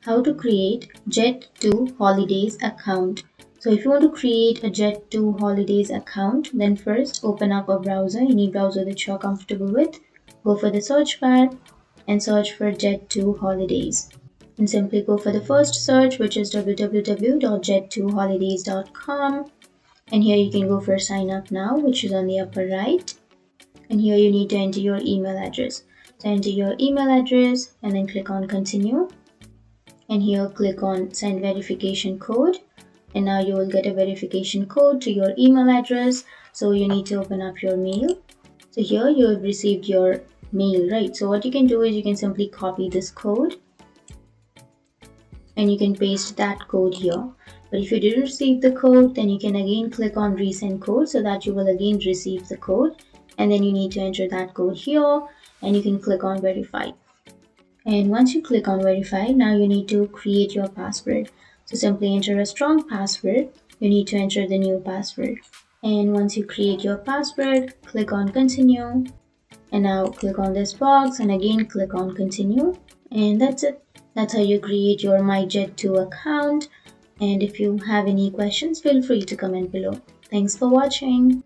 how to create Jet2 Holidays account. So if you want to create a Jet2 Holidays account, then first open up a browser, any browser that you're comfortable with. Go for the search bar and search for Jet2 Holidays. And simply go for the first search, which is www.jet2holidays.com. And here you can go for sign up now, which is on the upper right. And here you need to enter your email address. So enter your email address and then click on continue. And here click on send verification code. And now you will get a verification code to your email address. So you need to open up your mail. So here you have received your mail, right? So what you can do is you can simply copy this code and you can paste that code here. But if you didn't receive the code, then you can again click on resend code so that you will again receive the code. And then you need to enter that code here and you can click on verify. And once you click on verify, now you need to create your password. So simply enter a strong password. You need to enter the new password. And once you create your password, click on continue. And now click on this box and again click on continue. And that's it. That's how you create your MyJet2 account. And if you have any questions, feel free to comment below. Thanks for watching.